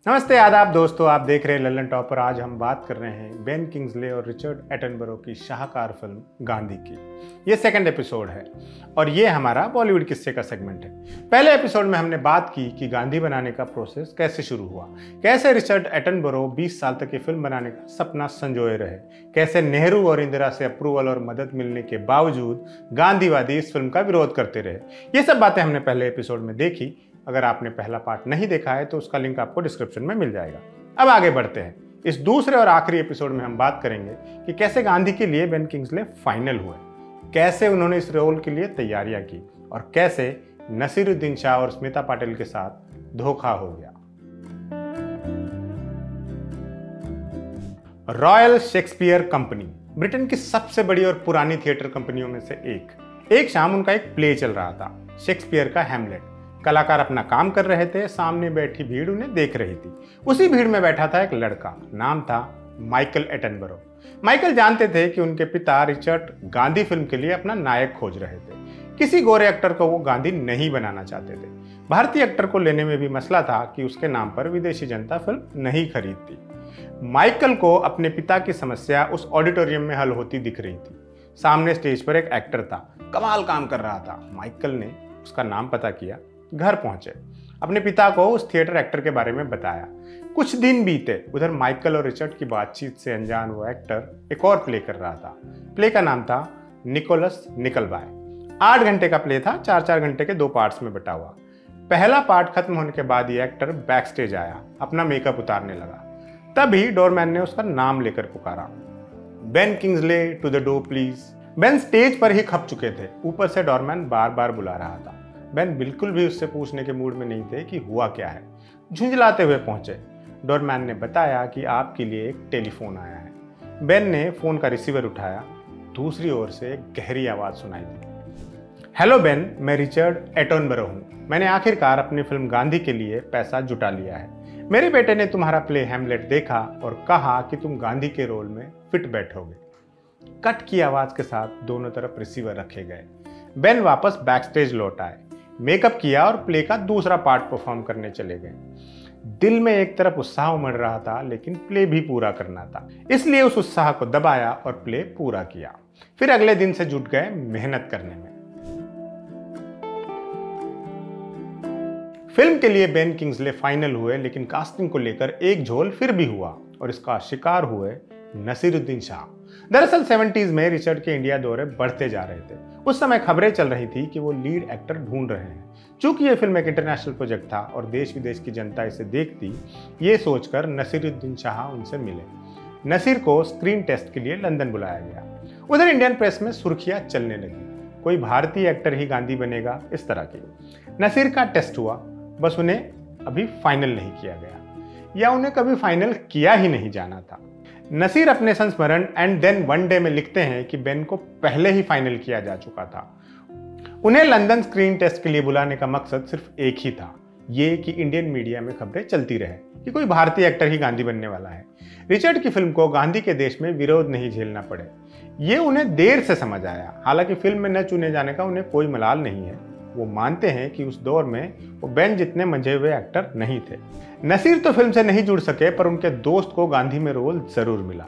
नमस्ते आदाब दोस्तों, आप देख रहे हैं लल्लन टॉप पर। आज हम बात कर रहे हैं बेन किंग्सले और रिचर्ड एटनबरो की शाहकार फिल्म गांधी की। ये सेकंड एपिसोड है और ये हमारा बॉलीवुड किस्से का सेगमेंट है। पहले एपिसोड में हमने बात की कि गांधी बनाने का प्रोसेस कैसे शुरू हुआ, कैसे रिचर्ड एटनबरो 20 साल तक ये फिल्म बनाने का सपना संजोए रहे, कैसे नेहरू और इंदिरा से अप्रूवल और मदद मिलने के बावजूद गांधीवादी इस फिल्म का विरोध करते रहे। ये सब बातें हमने पहले एपिसोड में देखी। अगर आपने पहला पार्ट नहीं देखा है तो उसका लिंक आपको डिस्क्रिप्शन में मिल जाएगा। अब आगे बढ़ते हैं। इस दूसरे और आखिरी एपिसोड में हम बात करेंगे कि कैसे गांधी के लिए बेन किंग्सले फाइनल हुए, कैसे उन्होंने इस रोल के लिए तैयारियां की और कैसे नसीरुद्दीन शाह और स्मिता पाटिल के साथ धोखा हो गया। रॉयल शेक्सपियर कंपनी ब्रिटेन की सबसे बड़ी और पुरानी थिएटर कंपनियों में से एक शाम उनका एक प्ले चल रहा था, शेक्सपियर का हैमलेट। कलाकार अपना काम कर रहे थे, सामने बैठी भीड़ उन्हें देख रही थी। उसी भीड़ में बैठा था एक लड़का, नाम था माइकल एटनबरो। माइकल जानते थे कि उनके पिता रिचर्ड गांधी फिल्म के लिए अपना नायक खोज रहे थे। किसी गोरे एक्टर को वो गांधी नहीं बनाना चाहते थे। भारतीय एक्टर को लेने में भी मसला था कि उसके नाम पर विदेशी जनता फिल्म नहीं खरीदती। माइकल को अपने पिता की समस्या उस ऑडिटोरियम में हल होती दिख रही थी। सामने स्टेज पर एक एक्टर था, कमाल काम कर रहा था। माइकल ने उसका नाम पता किया, घर पहुंचे, अपने पिता को उस थिएटर एक्टर के बारे में बताया। कुछ दिन बीते। उधर माइकल और रिचर्ड की बातचीत से अनजान वो एक्टर एक और प्ले कर रहा था। प्ले का नाम था निकोलस निकलबाय। 8 घंटे का प्ले था, 4-4 घंटे के 2 पार्ट्स में बटा हुआ। पहला पार्ट खत्म होने के बाद ये एक्टर बैक स्टेज आया, अपना मेकअप उतारने लगा। तभी डोरमैन ने उसका नाम लेकर पुकारा, Ben Kingsley to the door please. Ben stage पर ही खप चुके थे, ऊपर से डोरमैन बार बार बुला रहा था। बेन बिल्कुल भी उससे पूछने के मूड में नहीं थे कि हुआ क्या है। झुंझलाते हुए पहुंचे। डोरमैन ने बताया कि आपके लिए एक टेलीफोन आया है। बेन ने फोन का रिसीवर उठाया। दूसरी ओर से एक गहरी आवाज सुनाई दी, हेलो बेन, मैं रिचर्ड एटनबरो हूँ। मैंने आखिरकार अपनी फिल्म गांधी के लिए पैसा जुटा लिया है। मेरे बेटे ने तुम्हारा प्ले हैमलेट देखा और कहा कि तुम गांधी के रोल में फिट बैठोगे। कट की आवाज के साथ दोनों तरफ रिसीवर रखे गए। बेन वापस बैक स्टेज लौट आए, मेकअप किया और प्ले का दूसरा पार्ट परफॉर्म करने चले गए। दिल में एक तरफ उत्साह उमड़ रहा था, लेकिन प्ले भी पूरा करना था, इसलिए उस उत्साह को दबाया और प्ले पूरा किया। फिर अगले दिन से जुट गए मेहनत करने में। फिल्म के लिए बेन किंग्सले फाइनल हुए, लेकिन कास्टिंग को लेकर एक झोल फिर भी हुआ और इसका शिकार हुए नसीरुद्दीन शाह। दरअसल 70s में रिचर्ड के इंडिया दौरे बढ़ते जा रहे थे। उस समय खबरें चल रही थी कि वो लीड एक्टर ढूंढ रहे हैं। चूंकि ये फिल्म एक इंटरनेशनल प्रोजेक्ट था और देश विदेश की जनता इसे देखती, ये सोचकर नसीरुद्दीन शाह उनसे मिले। नसीर को स्क्रीन टेस्ट के लिए लंदन बुलाया गया। उधर इंडियन प्रेस में सुर्खियां चलने लगी, कोई भारतीय एक्टर ही गांधी बनेगा, इस तरह की। नसीर का टेस्ट हुआ, बस उन्हें अभी फाइनल नहीं किया गया, या उन्हें कभी फाइनल किया ही नहीं जाना था। नसीर अपने संस्मरण एंड देन वन डे में लिखते हैं कि बेन को पहले ही फाइनल किया जा चुका था। उन्हें लंदन स्क्रीन टेस्ट के लिए बुलाने का मकसद सिर्फ एक ही था, ये कि इंडियन मीडिया में खबरें चलती रहे कि कोई भारतीय एक्टर ही गांधी बनने वाला है। रिचर्ड की फिल्म को गांधी के देश में विरोध नहीं झेलना पड़े, ये उन्हें देर से समझ आया। हालांकि फिल्म में न चुने जाने का उन्हें कोई मलाल नहीं है। वो मानते हैं कि उस दौर में वो बेन जितने मंझे हुए एक्टर नहीं थे। नसीर तो फिल्म से नहीं जुड़ सके, पर उनके दोस्त को गांधी में रोल जरूर मिला।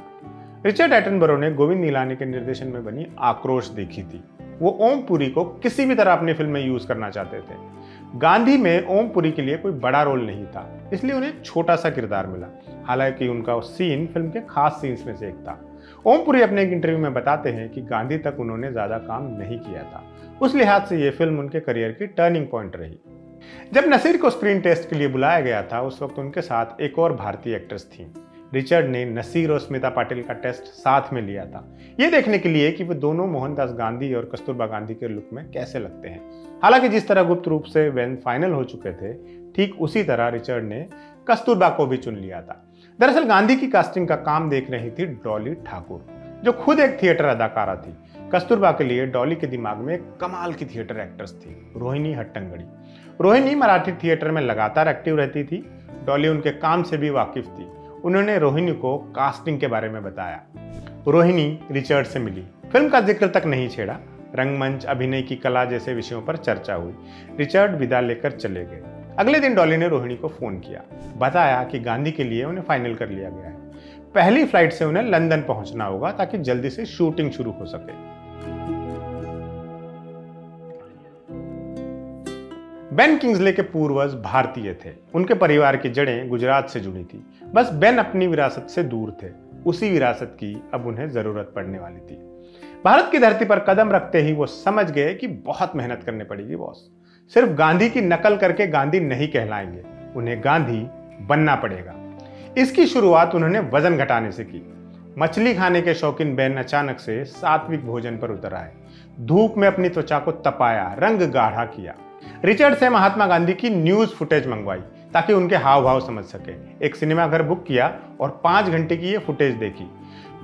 रिचर्ड एटनबरो ने गोविंद निहलानी के निर्देशन में बनी आक्रोश देखी थी। वो ओम पुरी को किसी भी तरह अपनी फिल्म में यूज करना चाहते थे। गांधी में ओम पुरी के लिए कोई बड़ा रोल नहीं था, इसलिए उन्हें छोटा सा किरदार मिला। हालांकि उनका सीन फिल्म के खास सीन्स में से एक था। ओम पुरी अपने एक इंटरव्यू में बताते हैं कि गांधी तक उन्होंने ज्यादा काम नहीं किया था। उस लिहाज से यह फिल्म उनके करियर की टर्निंग पॉइंट रही। जब नसीर को स्क्रीन टेस्ट के लिए बुलाया गया था, उस वक्त उनके साथ एक और भारतीय एक्ट्रेस थी। रिचर्ड ने नसीर और स्मिता पाटिल का टेस्ट साथ में लिया था, ये देखने के लिए कि वो दोनों मोहनदास गांधी और कस्तूरबा गांधी के लुक में कैसे लगते हैं। हालांकि जिस तरह गुप्त रूप से वेन फाइनल हो चुके थे, ठीक उसी तरह रिचर्ड ने कस्तूरबा को भी चुन लिया था। दरअसल गांधी की कास्टिंग का काम देख रही थी डॉली ठाकुर, जो खुद एक थिएटर अदाकारा थी। कस्तूरबा के लिए डॉली के दिमाग में एक कमाल की थिएटर एक्ट्रेस थी, रोहिणी हट्टंगड़ी। रोहिणी मराठी थिएटर में लगातार एक्टिव रहती थी। डॉली उनके काम से भी वाकिफ थी। उन्होंने रोहिणी को कास्टिंग के बारे में बताया। रोहिणी रिचर्ड से मिली, फिल्म का जिक्र तक नहीं छेड़ा, रंगमंच, अभिनय की कला जैसे विषयों पर चर्चा हुई। रिचर्ड विदा लेकर चले गए। अगले दिन डॉली ने रोहिणी को फोन किया, बताया कि गांधी के लिए उन्हें फाइनल कर लिया गया है। पहली फ्लाइट से उन्हें लंदन पहुंचना होगा ताकि जल्दी से शूटिंग शुरू हो सके। बेन किंग्सले के पूर्वज भारतीय थे। उनके परिवार की जड़ें गुजरात से जुड़ी थी। बस बेन अपनी विरासत से दूर थे। उसी विरासत की अब उन्हें जरूरत पड़ने वाली थी। भारत की धरती पर कदम रखते ही वो समझ गए कि बहुत मेहनत करनी पड़ेगी बॉस। सिर्फ गांधी की नकल करके गांधी नहीं कहलाएंगे, उन्हें गांधी बनना पड़ेगा। इसकी शुरुआत उन्होंने वजन घटाने से की। मछली खाने के शौकीन बेन अचानक से सात्विक भोजन पर उतर आए। धूप में अपनी त्वचा को तपाया, रंग गाढ़ा किया। रिचर्ड से महात्मा गांधी की न्यूज फुटेज मंगवाई ताकि उनके हाव भाव समझ सके। एक सिनेमा घर बुक किया और 5 घंटे की ये फुटेज देखी।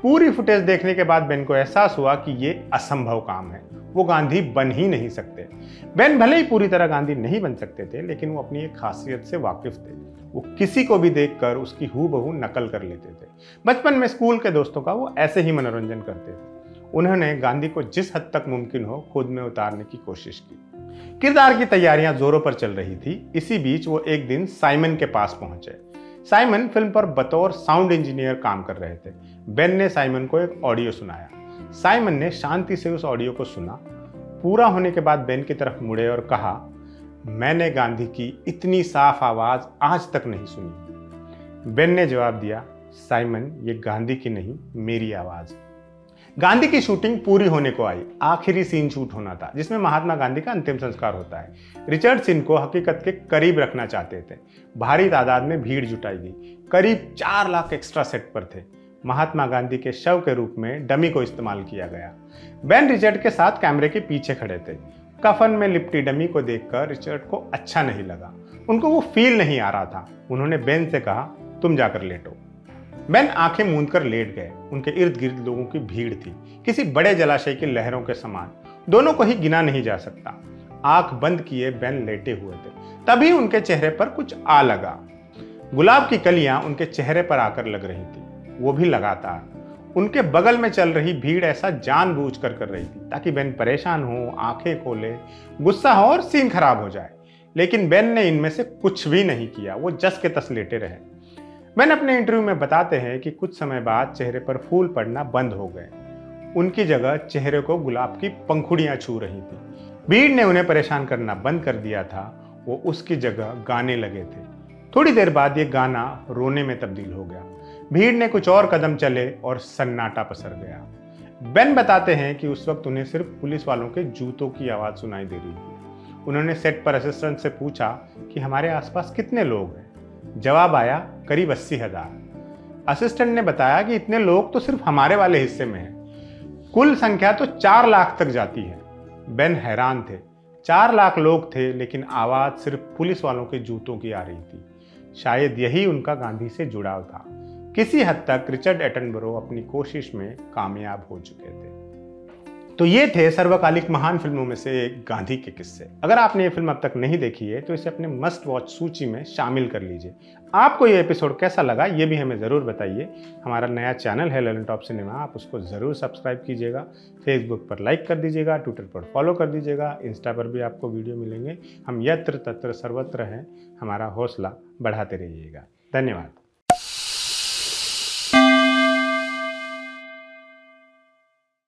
पूरी फुटेज देखने के बाद बेन को एहसास हुआ कि ये असंभव काम है, वो गांधी बन ही नहीं सकते। बेन भले ही पूरी तरह गांधी नहीं बन सकते थे, लेकिन वो अपनी एक खासियत से वाकिफ थे। वो किसी को भी देखकर उसकी हूबहू नकल कर लेते थे। बचपन में स्कूल के दोस्तों का वो ऐसे ही मनोरंजन करते थे। उन्होंने गांधी को जिस हद तक मुमकिन हो खुद में उतारने की कोशिश की। किरदार की तैयारियां जोरों पर चल रही थी। इसी बीच वो एक दिन साइमन के पास पहुंचे। साइमन फिल्म पर बतौर साउंड इंजीनियर काम कर रहे थे। बेन ने साइमन को एक ऑडियो सुनाया। साइमन ने शांति से उस ऑडियो को सुना। पूरा होने के बाद बेन की तरफ मुड़े और कहा, मैंने गांधी की इतनी साफ आवाज आज तक नहीं सुनी। बेन ने जवाब दिया, साइमन, ये गांधी की नहीं, मेरी आवाज। गांधी की शूटिंग पूरी होने को आई। आखिरी सीन शूट होना था जिसमें महात्मा गांधी का अंतिम संस्कार होता है। रिचर्ड सिंह को हकीकत के करीब रखना चाहते थे। भारी तादाद में भीड़ जुटाई गई। करीब 4 लाख एक्स्ट्रा सेट पर थे। महात्मा गांधी के शव के रूप में डमी को इस्तेमाल किया गया। बेन रिचर्ड के साथ कैमरे के पीछे खड़े थे। कफन में लिपटी डमी को देखकर रिचर्ड को अच्छा नहीं लगा। उनको वो फील नहीं आ रहा था। उन्होंने बेन से कहा, तुम जाकर लेटो। बेन आंखें मूंद कर लेट गए। उनके इर्द गिर्द लोगों की भीड़ थी, किसी बड़े जलाशय की लहरों के समान। दोनों को ही गिना नहीं जा सकता। आंख बंद किए बेन लेटे हुए थे। तभी उनके चेहरे पर कुछ आ लगा। गुलाब की कलियां उनके चेहरे पर आकर लग रही थी, वो भी लगातार। उनके बगल में चल रही भीड़ ऐसा जानबूझकर कर रही थी ताकि बेन परेशान हो, आंखें खोले, गुस्सा हो और सीन खराब हो जाए। लेकिन बेन ने इनमें से कुछ भी नहीं किया। वो जस के तस लेटे रहे। बेन अपने इंटरव्यू में बताते हैं कि कुछ समय बाद चेहरे पर फूल पड़ना बंद हो गए। उनकी जगह चेहरे को गुलाब की पंखुड़ियां छू रही थी। भीड़ ने उन्हें परेशान करना बंद कर दिया था। वो उसकी जगह गाने लगे थे। थोड़ी देर बाद ये गाना रोने में तब्दील हो गया। भीड़ ने कुछ और कदम चले और सन्नाटा पसर गया। बेन बताते हैं कि उस वक्त उन्हें सिर्फ पुलिस वालों के जूतों की आवाज सुनाई दे रही थी। उन्होंने सेट पर असिस्टेंट से पूछा कि हमारे आसपास कितने लोग हैं। जवाब आया, करीब 80,000। असिस्टेंट ने बताया कि इतने लोग तो सिर्फ हमारे वाले हिस्से में हैं। कुल संख्या तो 4 लाख तक जाती है। बेन हैरान थे। 4 लाख लोग थे, लेकिन आवाज सिर्फ पुलिस वालों के जूतों की आ रही थी। शायद यही उनका गांधी से जुड़ाव था। किसी हद तक रिचर्ड एटनबरो अपनी कोशिश में कामयाब हो चुके थे। तो ये थे सर्वकालिक महान फिल्मों में से एक गांधी के किस्से। अगर आपने ये फिल्म अब तक नहीं देखी है तो इसे अपने मस्ट वॉच सूची में शामिल कर लीजिए। आपको ये एपिसोड कैसा लगा ये भी हमें ज़रूर बताइए। हमारा नया चैनल है ललन टॉप सिनेमा, आप उसको ज़रूर सब्सक्राइब कीजिएगा। फेसबुक पर लाइक कर दीजिएगा, ट्विटर पर फॉलो कर दीजिएगा, इंस्टा पर भी आपको वीडियो मिलेंगे। हम यत्र तत्र सर्वत्र हैं। हमारा हौसला बढ़ाते रहिएगा। धन्यवाद।